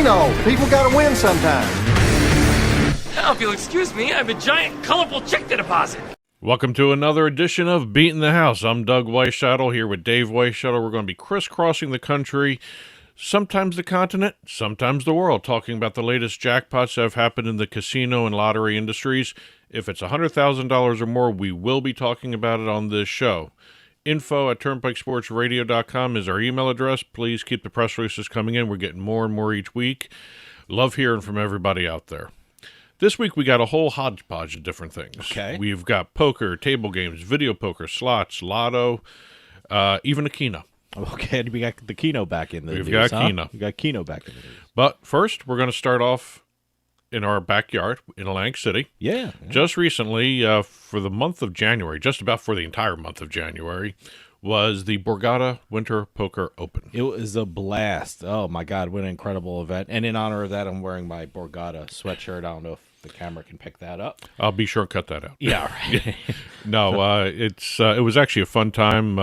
casino. People gotta win sometime. Now, if you'll excuse me, I have a giant, colorful check to deposit. Welcome to another edition of Beatin the House. I'm Doug Weischadle here with Dave Weischadle. We're going to be crisscrossing the country, sometimes the continent, sometimes the world, talking about the latest jackpots that have happened in the casino and lottery industries. If it's $100,000 or more, we will be talking about it on this show. info@turnpikesportsradio.com is our email address. Please keep the press releases coming in. We're getting more and more each week. Love hearing from everybody out there. This week we got a whole hodgepodge of different things. Okay. We've got poker, table games, video poker, slots, lotto, even a Keno. Okay, we got the Keno back in the news. We've got Keno. We got Keno back in the news. But first, we're going to start off in our backyard in Atlantic City. Yeah. Just recently, for the month of January, just about for the entire month of January, was the Borgata Winter Poker Open. It was a blast. Oh, my God, what an incredible event. And in honor of that, I'm wearing my Borgata sweatshirt. I don't know if the camera can pick that up. I'll be sure to cut that out. Yeah, right. No, it was actually a fun time.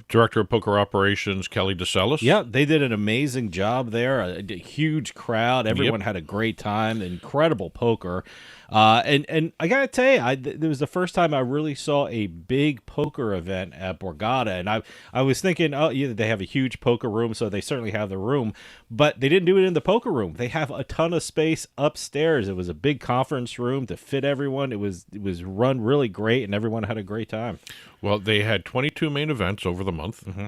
Director of Poker Operations, Kelly DeSellis. Yeah, they did an amazing job there. A huge crowd. Everyone had a great time. Incredible poker. And I got to tell you, it was the first time I really saw a big poker event at Borgata. And I was thinking, oh, yeah, they have a huge poker room, so they certainly have the room. But they didn't do it in the poker room. They have a ton of space upstairs. It was a big conference room to fit everyone. It was run really great, and everyone had a great time. Well, they had 22 main events over the month. Mm-hmm.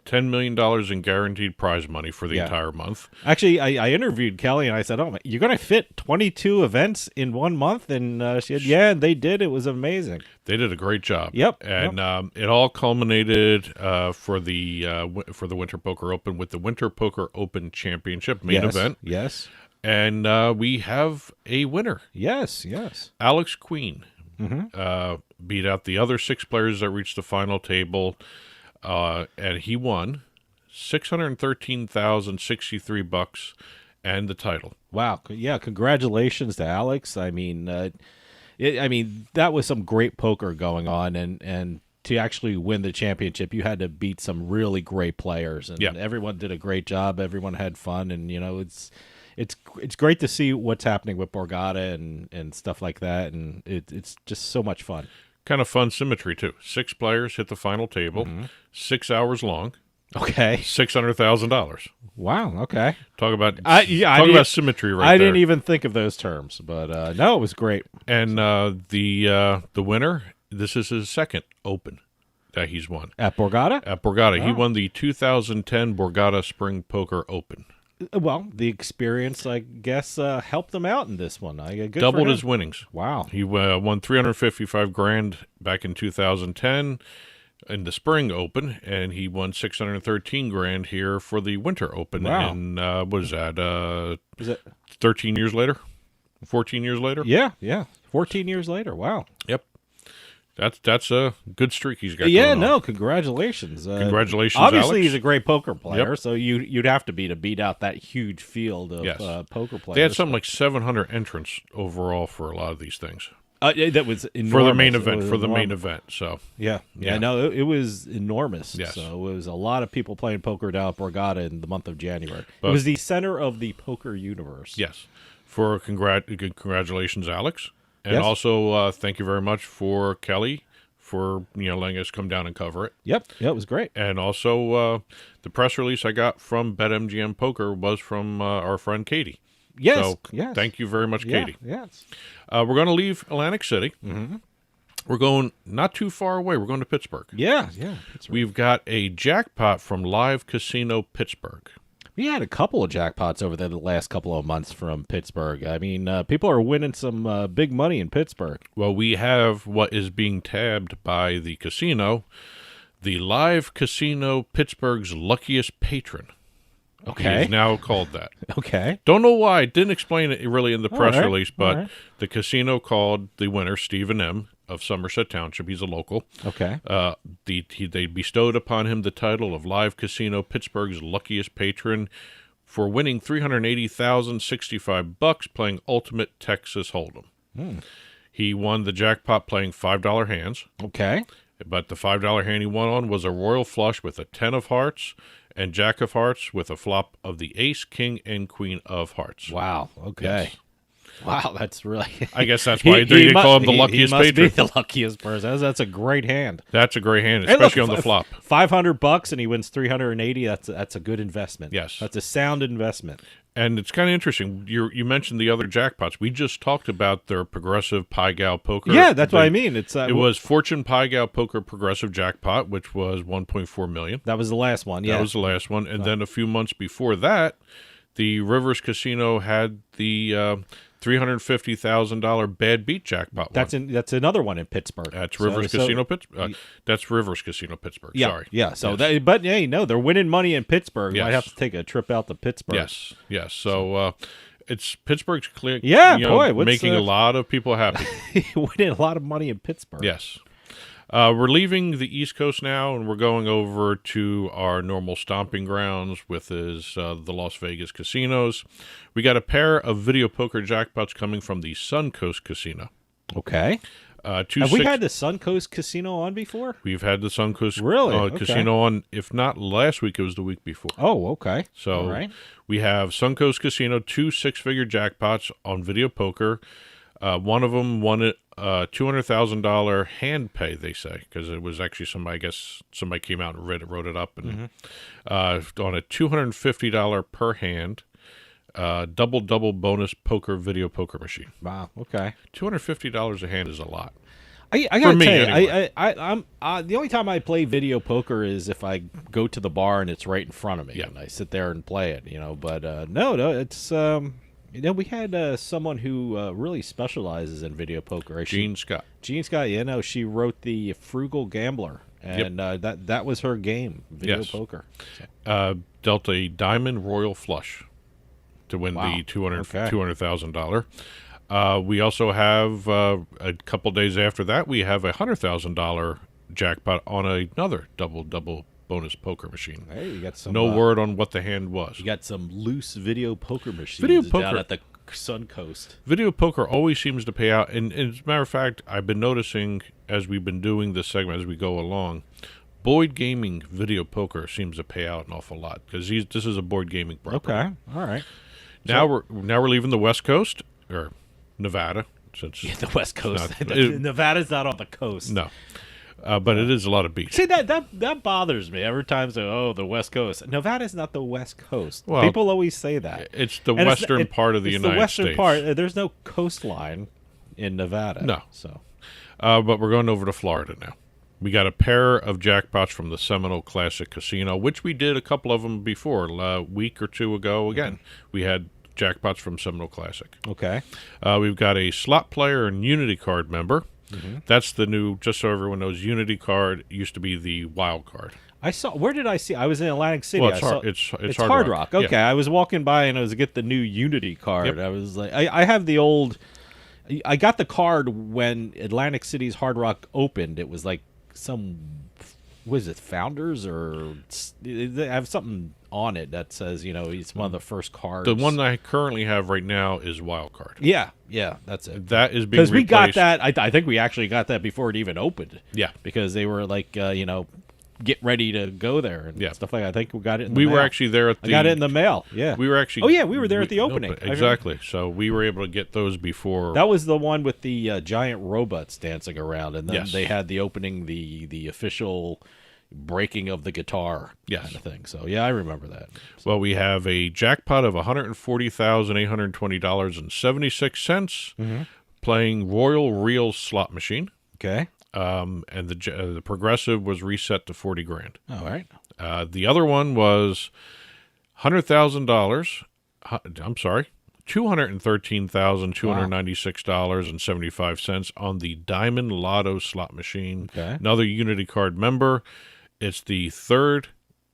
$10 million in guaranteed prize money for the entire month. Actually, I interviewed Kelly, and I said, oh, you're going to fit 22 events in 1 month? And she said, yeah, and they did. It was amazing. They did a great job. Yep. And it all culminated for the Winter Poker Open with the Winter Poker Open Championship main event. Yes. And we have a winner. Yes. Alex Queen beat out the other 6 players that reached the final table. And he won $613,063 and the title. Wow! Yeah, congratulations to Alex. I mean, that was some great poker going on, and to actually win the championship, you had to beat some really great players, and everyone did a great job. Everyone had fun, and it's great to see what's happening with Borgata and stuff like that, and it's just so much fun. Kind of fun symmetry, too. 6 players hit the final table, 6 hours long. Okay. $600,000. Wow, okay. Talk about symmetry right there. I didn't even think of those terms, but no, it was great. And the winner, this is his second Open that he's won. At Borgata? At Borgata. Oh. He won the 2010 Borgata Spring Poker Open. Well, the experience, I guess, helped him out in this one. Doubled his winnings. Wow. He won $355,000 back in 2010 in the Spring Open, and he won $613,000 here for the Winter Open. Wow. And what is that? Is it 13 years later? 14 years later? Yeah. 14 years later. Wow. Yep. That's a good streak he's got. Yeah, going on. congratulations. Congratulations, obviously, Alex. he's a great poker player, Yep. so you'd have to beat out that huge field of poker players. They had something like 700 entrants overall for a lot of these things. That was enormous. For the main event. So yeah. No, it was enormous. Yes. So it was a lot of people playing poker down at Borgata in the month of January. But it was the center of the poker universe. Yes. For congratulations, Alex. And Yes. also, thank you very much for Kelly for letting us come down and cover it. Yep. Yeah, it was great. And also, the press release I got from BetMGM Poker was from our friend Katie. Yes. So yes. Thank you very much, Katie. Yes. We're going to leave Atlantic City. Mm-hmm. We're going not too far away. We're going to Pittsburgh. Yeah. Pittsburgh. We've got a jackpot from Live Casino Pittsburgh. We had a couple of jackpots over the last couple of months from Pittsburgh. I mean, people are winning some big money in Pittsburgh. Well, we have what is being tabbed by the casino, the Live Casino Pittsburgh's luckiest patron. Okay. He's now called that. Okay. Don't know why. Didn't explain it really in the press right. release, but All right. the casino called the winner, Stephen M. of Somerset Township. He's a local. Okay. They bestowed upon him the title of Live Casino Pittsburgh's luckiest patron for winning $380,065 playing Ultimate Texas Hold'em. He won the jackpot playing $5 hands. Okay. But the $5 hand he won on was a royal flush with a 10 of hearts and Jack of Hearts with a flop of the Ace, King, and Queen of Hearts. Wow. Okay. Yes. Wow, that's really. I guess that's why they call him the luckiest He must patron. be the luckiest person. That's a great hand. That's a great hand, especially on the flop. $500 and he wins 380. That's a good investment. Yes, that's a sound investment. And it's kind of interesting. You mentioned the other jackpots. We just talked about their progressive Pai Gow poker. Yeah, that's what I mean. It was Fortune Pai Gow poker progressive jackpot, which was $1.4 million. That was the last one. Yeah, that was the last one. And then a few months before that, the Rivers Casino had the $350,000 Bad Beat jackpot. That's another one in Pittsburgh. That's Rivers Casino Pittsburgh. That's Rivers Casino Pittsburgh. Yeah, Sorry. Yeah. So but hey, no, they're winning money in Pittsburgh. Yes. Might have to take a trip out to Pittsburgh. Yes. So it's Pittsburgh's clear. Yeah, making a lot of people happy. Winning a lot of money in Pittsburgh. Yes. We're leaving the East Coast now, and we're going over to our normal stomping grounds, with the Las Vegas casinos. We got a pair of video poker jackpots coming from the Suncoast Casino. Okay. Have we had the Suncoast Casino on before? We've had the Suncoast Casino on. If not last week, it was the week before. Oh, okay. So all right. We have Suncoast Casino, 2 six-figure jackpots on video poker. One of them won it $200,000 hand pay, they say, because it was actually somebody came out and wrote it up, and on a $250 per hand double gotta bonus video poker machine. Wow. Okay. $250 a hand is a lot. I gotta tell you, anyway. I'm the only time I play video poker is if I go to the bar and it's right in front of me, and I sit there and play it. But no, it's. We had someone who really specializes in video poker. Gene Scott. She wrote the Frugal Gambler, and that was her game, video poker. So. Dealt a Diamond Royal Flush to win the $200,000. We also have a couple days after that, we have a $100,000 jackpot on another double bonus poker machine. Hey, you got some. No word on what the hand was. You got some loose video poker machines down at the Suncoast. Video poker always seems to pay out, and as a matter of fact, I've been noticing as we've been doing this segment as we go along, Boyd Gaming video poker seems to pay out an awful lot because this is a board gaming property. Okay, all right. Now we're leaving the West Coast or Nevada, since the West Coast. Nevada's not on the coast. No. But it is a lot of beach. See, that bothers me every time. The West Coast. Nevada's not the West Coast. Well, people always say that. It's the western part of the United States. The western part. There's no coastline in Nevada. No. So, but we're going over to Florida now. We got a pair of jackpots from the Seminole Classic Casino, which we did a couple of them before. A week or two ago, again, we had jackpots from Seminole Classic. Okay. We've got a slot player and Unity card member. That's the new, just so everyone knows, Unity card used to be the wild card. Where did I see? I was in Atlantic City. Well, it's Hard Rock. Okay, yeah. I was walking by and I was get the new Unity card. Yep. I was like, I have the old. I got the card when Atlantic City's Hard Rock opened. It was like was it Founders or they have something on it that says it's one of the first cards. The one that I currently have right now is wild card. Yeah, that's it. That is being because we got replaced. that. I think we actually got that before it even opened. Yeah, because they were like get ready to go there and stuff like that. I think we got it in the mail. We were actually there at the... I got it in the mail, yeah. We were actually... Oh, yeah, we were there at the opening. Exactly. So we were able to get those before... That was the one with the giant robots dancing around, and then they had the opening, the official breaking of the guitar kind of thing. So, yeah, I remember that. Well, we have a jackpot of $140,820.76 playing Royal Reel slot machine. Okay. And the progressive was reset to $40,000. All right. The other one was $100,000. I'm sorry, $213,296.75 on the Diamond Lotto slot machine. Okay. Another Unity card member. It's the third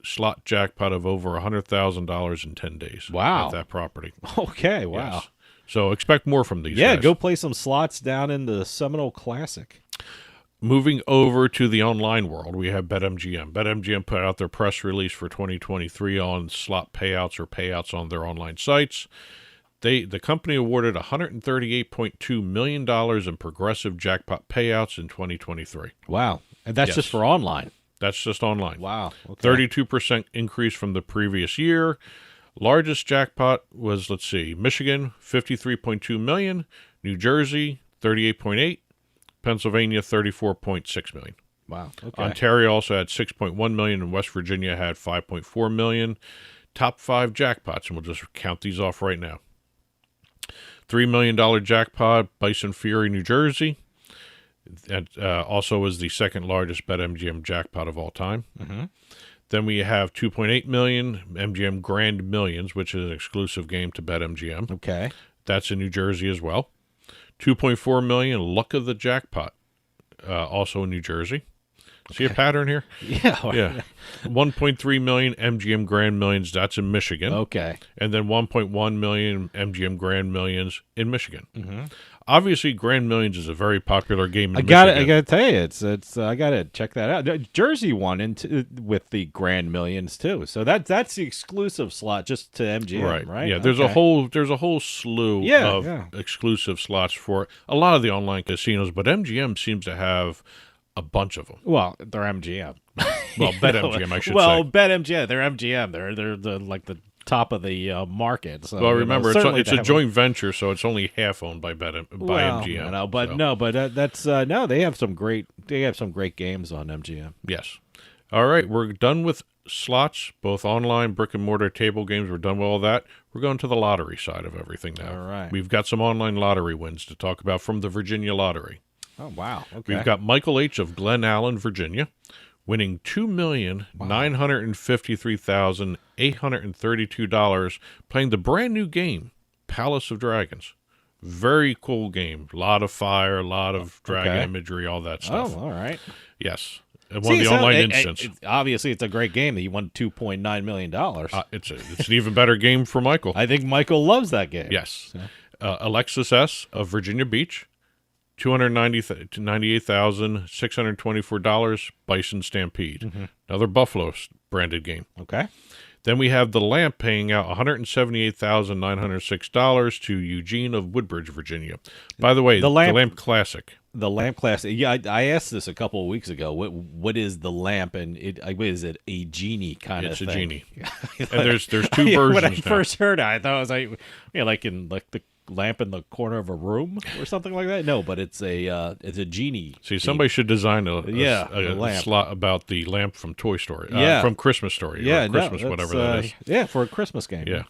slot jackpot of over $100,000 in 10 days. Wow. At that property. Okay. Wow. Yes. So expect more from these. Yeah. guys. Go play some slots down in the Seminole Classic. Moving over to the online world, we have BetMGM. BetMGM put out their press release for 2023 on slot payouts or payouts on their online sites. The company awarded $138.2 million in progressive jackpot payouts in 2023. Wow. And that's just for online. That's just online. Wow. Okay. 32% increase from the previous year. Largest jackpot was, let's see, Michigan, 53.2 million, New Jersey, 38.8, Pennsylvania, 34.6 million. Wow. Okay. Ontario also had 6.1 million, and West Virginia had 5.4 million. Top 5 jackpots, and we'll just count these off right now. $3 million jackpot, Bison Fury, New Jersey. That also was the second largest BetMGM jackpot of all time. Mm-hmm. Then we have 2.8 million MGM Grand Millions, which is an exclusive game to BetMGM. Okay. That's in New Jersey as well. 2.4 million Luck of the Jackpot, also in New Jersey. See a pattern here? Yeah. Yeah. 1.3 million MGM Grand Millions, that's in Michigan. Okay. And then 1.1 million MGM Grand Millions in Michigan. Mm-hmm. Obviously, Grand Millions is a very popular game in I Michigan. gotta tell you, it's I gotta check that out. Jersey won with the Grand Millions too, so that's the exclusive slot just to MGM, right? Yeah, there's a whole slew of exclusive slots for a lot of the online casinos, but MGM seems to have a bunch of them. Well, they're MGM. Well, BetMGM, I should say. Well, BetMGM, they're MGM. They're the like the top of the market. So, well, remember, it's a joint venture, so it's only half owned by MGM. No, but so. No, but that's no. They have some great games on MGM. Yes. All right, we're done with slots, both online, brick and mortar table games. We're done with all that. We're going to the lottery side of everything now. All right. We've got some online lottery wins to talk about from the Virginia Lottery. Oh wow! Okay. We've got Michael H. of Glen Allen, Virginia, winning $2,953,832 playing the brand new game, Palace of Dragons. Very cool game. A lot of fire, a lot of dragon imagery, all that stuff. Oh, all right. Yes. It won the online instance. Obviously, it's a great game that you won $2.9 million. It's an even better game for Michael. I think Michael loves that game. Yes. So. Alexis S. of Virginia Beach, $298,624, Bison Stampede. Mm-hmm. Another Buffalo branded game. Okay. Then we have the Lamp paying out $178,906 to Eugene of Woodbridge, Virginia. By the way, the Lamp Classic. The Lamp Classic. Yeah, I asked this a couple of weeks ago. What is the Lamp, and is it a genie kind of thing? It's a genie. And there's two versions. When I first heard it, I thought it was like in the lamp in the corner of a room or something like that. No, but it's a genie. See, somebody should design a slot about the lamp from Toy Story. From Christmas Story. Yeah, or Christmas, whatever that is. Yeah, for a Christmas game. Yeah.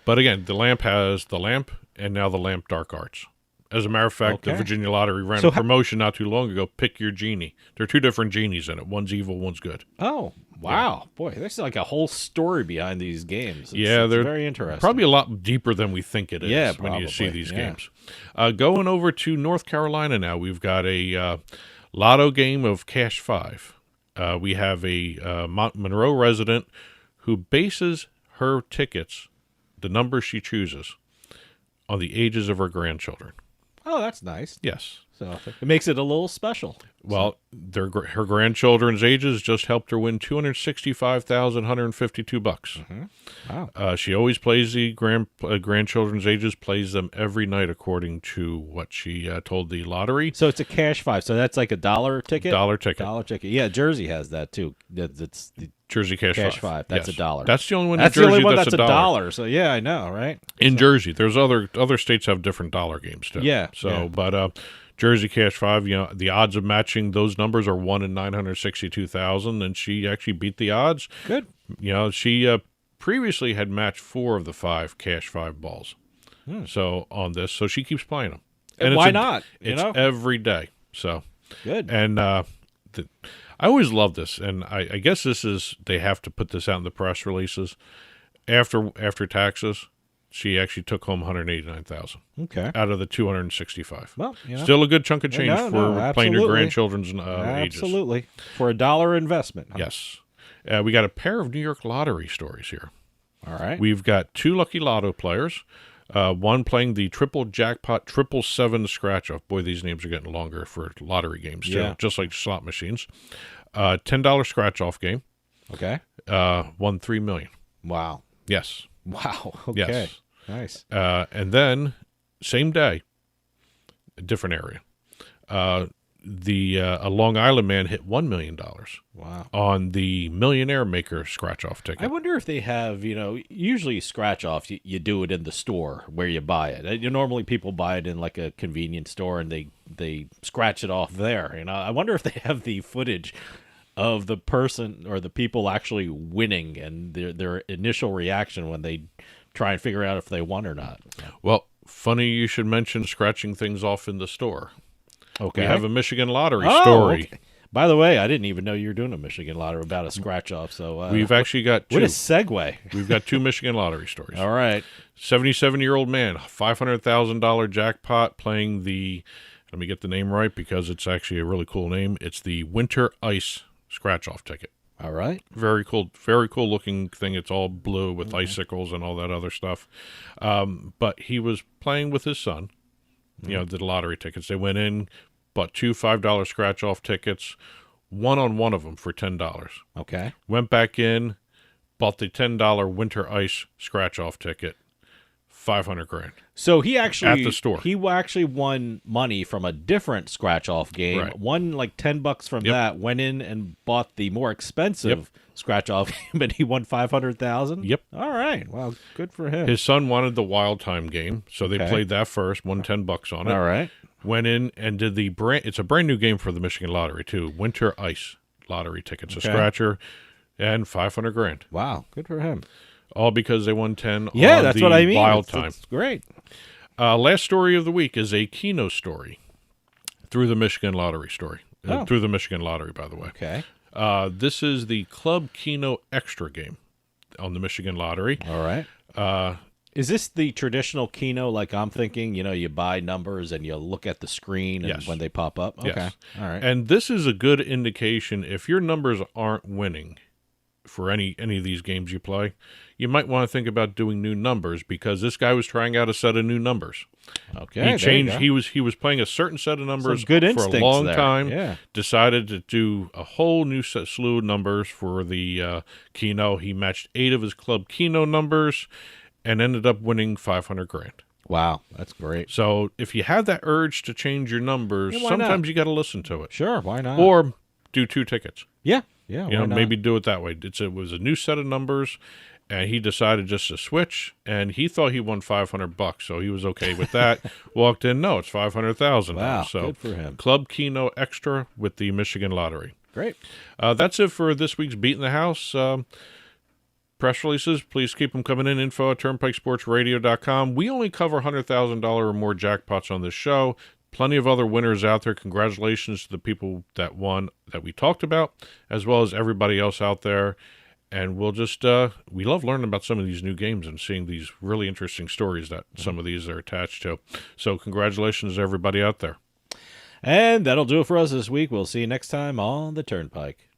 But again, the Lamp has the Lamp and now the Lamp Dark Arts. As a matter of fact, the Virginia Lottery ran a promotion not too long ago. Pick your genie. There are two different genies in it. One's evil, one's good. Oh, wow. Yeah. Boy, there's like a whole story behind these games. They're very interesting. Probably a lot deeper than we think it is when you see these games. Going over to North Carolina now, we've got a lotto game of Cash 5. We have a Monroe resident who bases her tickets, the numbers she chooses, on the ages of her grandchildren. Oh, that's nice. Yes. So it makes it a little special. Well, her grandchildren's ages just helped her win $265,152. Mm-hmm. Wow. She always plays the grandchildren's ages, plays them every night according to what she told the lottery. So it's a Cash 5. So that's like a $1 ticket? $1 ticket. $1 ticket. Yeah, Jersey has that too. It's the Jersey Cash 5. That's $1. That's the only one that's in Jersey the only one that's $1. So yeah, I know, right? In Jersey. There's other states have different dollar games too. Yeah. But Jersey Cash 5, the odds of matching those numbers are 1 in 962,000, and she actually beat the odds. Good. She previously had matched 4 of the 5 Cash 5 balls. So on this, so she keeps playing them. And why not? It's every day. So good. And I always love this, and I guess they have to put this out in the press releases. After taxes, she actually took home $189,000. Okay. Out of the $265. Well, still a good chunk of change for playing your grandchildren's ages. Absolutely. For $1 investment. Huh? Yes. We got a pair of New York lottery stories here. All right. We've got 2 lucky lotto players. One playing the triple jackpot 777 scratch off. Boy, these names are getting longer for lottery games too, just like slot machines. $10 scratch off game. Okay. Won $3 million. Wow. Yes. Wow. Okay. Yes. Nice. And then same day, a different area. a Long Island man hit $1 million. Wow. On the Millionaire Maker scratch-off ticket. I wonder if they have, usually scratch-offs, you do it in the store where you buy it. Normally people buy it in like a convenience store and they scratch it off there. I wonder if they have the footage of the person or the people actually winning and their initial reaction when they try and figure out if they won or not. Well, funny you should mention scratching things off in the store. Okay. We have a Michigan Lottery story. Okay. By the way, I didn't even know you were doing a Michigan Lottery about a scratch-off. So we've actually got two. What a segue. We've got two Michigan Lottery stories. All right. 77-year-old man, $500,000 jackpot playing the, let me get the name right because it's actually a really cool name. It's the Winter Ice scratch-off ticket. All right. Very cool looking thing. It's all blue with icicles and all that other stuff. But he was playing with his son, did lottery tickets. They went in, bought two $5 scratch-off tickets, won on one of them for $10. Okay. Went back in, bought the $10 Winter Ice scratch-off ticket, $500,000. So he actually at the store. He actually won money from a different scratch-off game. Right. Won like $10 from that. Went in and bought the more expensive scratch-off game, and he won $500,000. Yep. All right. Well, good for him. His son wanted the Wild Time game, so they played that first. Won $10 on it. All right. Went in and did it's a brand new game for the Michigan Lottery too. Winter Ice lottery tickets, a scratcher, and $500,000. Wow, good for him. All because they won 10 on that's what I mean. Wild Time. It's great. Last story of the week is a Keno story through the Michigan Lottery story. Through the Michigan Lottery, by the way. Okay. This is the Club Keno Extra game on the Michigan Lottery. All right. Is this the traditional Keno like I'm thinking? You buy numbers and you look at the screen and when they pop up? Okay. Yes. All right. And this is a good indication if your numbers aren't winning for any of these games you play, you might want to think about doing new numbers because this guy was trying out a set of new numbers. Okay. He changed. He was playing a certain set of numbers for a long time. Yeah. Decided to do a whole new slew of numbers for the Keno. He matched 8 of his Club Keno numbers and ended up winning $500,000. Wow, that's great. So if you have that urge to change your numbers, sometimes you got to listen to it. Sure, why not? Or do 2 tickets. Yeah. Maybe do it that way. It was a new set of numbers, and he decided just to switch, and he thought he won $500, so he was okay with that. Walked in, no, it's $500,000. Wow, so good for him. Club Keno Extra with the Michigan Lottery. Great. That's it for this week's Beatin the House. Press releases, please keep them coming in. Info at turnpikesportsradio.com. We only cover $100,000 or more jackpots on this show. Plenty of other winners out there. Congratulations to the people that won that we talked about, as well as everybody else out there. And we'll just, we love learning about some of these new games and seeing these really interesting stories that some of these are attached to. So congratulations to everybody out there. And that'll do it for us this week. We'll see you next time on the Turnpike.